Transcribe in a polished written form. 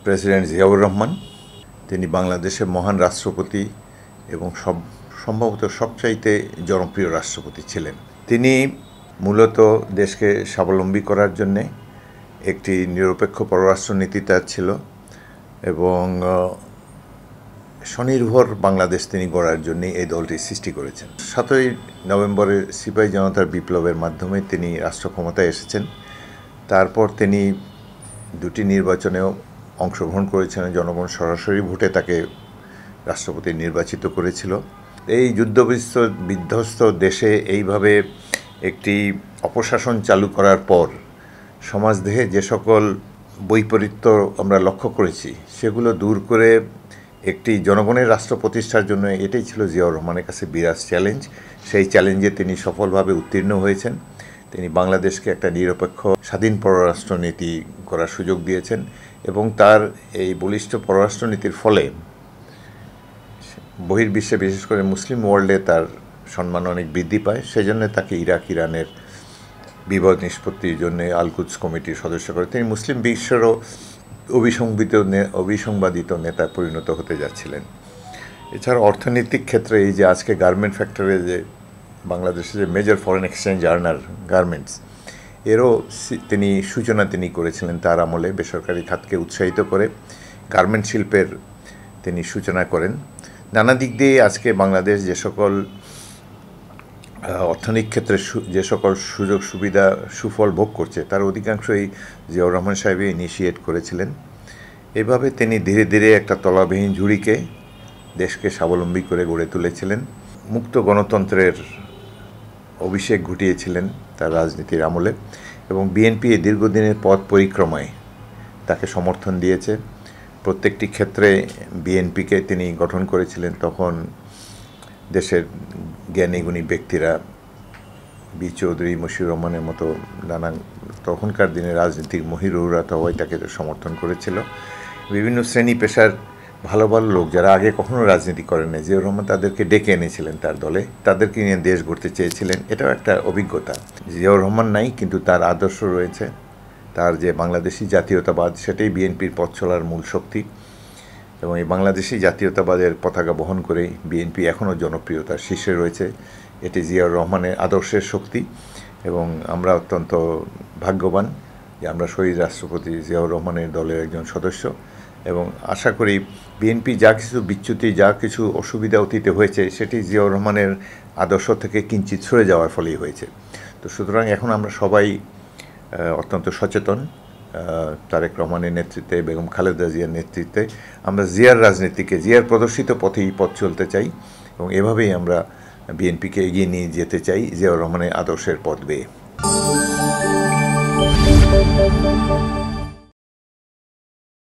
President Ziaur Rahman. তিনি বাংলাদেশের মহান রাষ্ট্রপতি এবং সম্ভবত সবচাইতে জনপ্রিয় রাষ্ট্রপতি ছিলেন। তিনি মূলত দেশকে স্বাবলম্বী করার জন্যে একটি নিরপেক্ষ পররাষ্ট্রনীতি তার ছিল এবং স্বনির্ভর বাংলাদেশ তিনি গড়ার জন্য এই দলটি সৃষ্টি করেছেন। 7ই নভেম্বরের সিপাহী জনতার বিপ্লবের মাধ্যমে তিনি রাষ্ট্র ক্ষমতায় এসেছেন। তারপর তিনি দুটি নির্বাচনেও অংশগ্রহণ করেছিলেন। জনগণ সরাসরি ভোটে তাকে রাষ্ট্রপতি নির্বাচিত করেছিল। এই বিধ্বস্ত দেশে এইভাবে একটি অপশাসন চালু করার পর সমাজদেহে যে সকল বৈপরীত্য আমরা লক্ষ্য করেছি সেগুলো দূর করে একটি জনগণের রাষ্ট্র প্রতিষ্ঠার জন্য এটাই ছিল জিয়াউর রহমানের কাছে বিরাট চ্যালেঞ্জ। সেই চ্যালেঞ্জে তিনি সফলভাবে উত্তীর্ণ হয়েছেন। তিনি বাংলাদেশকে একটা নিরপেক্ষ স্বাধীন পররাষ্ট্রনীতি করার সুযোগ দিয়েছেন এবং তার এই বলিষ্ঠ পররাষ্ট্রনীতির ফলে বহির্বিশ্বে বিশেষ করে মুসলিম ওয়ার্ল্ডে তার সম্মান অনেক বৃদ্ধি পায়। সেজন্য তাকে ইরানের বিবাদ নিষ্পত্তির জন্য আল-কুদস কমিটির সদস্য করে তিনি মুসলিম বিশ্বেরও অবিসংবাদিত নেতা পরিণত হতে যাচ্ছিলেন। এছাড়া অর্থনৈতিক ক্ষেত্রে এই যে আজকে গার্মেন্ট ফ্যাক্টরি যে বাংলাদেশে যে major foreign exchange earner garments, এরও সূচনা তিনি করেছিলেন তার আমলে। বেসরকারি খাতকে উৎসাহিত করে গার্মেন্ট শিল্পের তিনি সূচনা করেন। নানা দিক দিয়ে আজকে বাংলাদেশ যে সকল অর্থনৈতিক ক্ষেত্রে যে সকল সুযোগ সুবিধা সুফল ভোগ করছে তার অধিকাংশই জিয়াউর রহমান সাহেব ইনিশিয়েট করেছিলেন। এভাবে তিনি ধীরে ধীরে একটা তলাবিহীন ঝুড়িকে দেশকে স্বাবলম্বী করে গড়ে তুলেছিলেন। মুক্ত গণতন্ত্রের অভিষেক ঘটিয়েছিলেন তার রাজনীতির আমলে এবং বিএনপি এই দীর্ঘদিনের পথ পরিক্রমায় তাকে সমর্থন দিয়েছে। প্রত্যেকটি ক্ষেত্রে বিএনপিকে তিনি গঠন করেছিলেন। তখন দেশের জ্ঞানীগুণী ব্যক্তিরা বি চৌধুরী, মশিউর রহমানের মতো নানান তখনকার দিনে রাজনীতিক মহিরুরা সবাই তাকে সমর্থন করেছিল। বিভিন্ন শ্রেণী পেশার ভালো ভালো লোক যারা আগে কখনো রাজনীতি করেন না, জিয়াউর রহমান তাদেরকে ডেকে এনেছিলেন তার দলে, তাদেরকে নিয়ে দেশ গড়তে চেয়েছিলেন। এটাও একটা অভিজ্ঞতা। জিয়াউর রহমান নাই, কিন্তু তার আদর্শ রয়েছে। তার যে বাংলাদেশি জাতীয়তাবাদ, সেটাই বিএনপির পথ চলার মূল শক্তি এবং এই বাংলাদেশি জাতীয়তাবাদের পতাকা বহন করে বিএনপি এখনও জনপ্রিয়তার শীর্ষে রয়েছে। এটি জিয়াউর রহমানের আদর্শের শক্তি এবং আমরা অত্যন্ত ভাগ্যবান যে আমরা শহীদ রাষ্ট্রপতি জিয়াউর রহমানের দলের একজন সদস্য এবং আশা করি বিএনপি যা কিছু বিচ্যুতি, যা কিছু অসুবিধা অতীতে হয়েছে সেটি জিয়াউর রহমানের আদর্শ থেকে কিঞ্চিত সরে যাওয়ার ফলেই হয়েছে। তো সুতরাং এখন আমরা সবাই অত্যন্ত সচেতন। তারেক রহমানের নেতৃত্বে, বেগম খালেদা জিয়ার নেতৃত্বে আমরা জিয়ার রাজনীতিকে, জিয়ার প্রদর্শিত পথেই পথ চলতে চাই এবং এভাবেই আমরা বিএনপিকে এগিয়ে নিয়ে যেতে চাই জিয়াউর রহমানের আদর্শের পথ বেয়ে।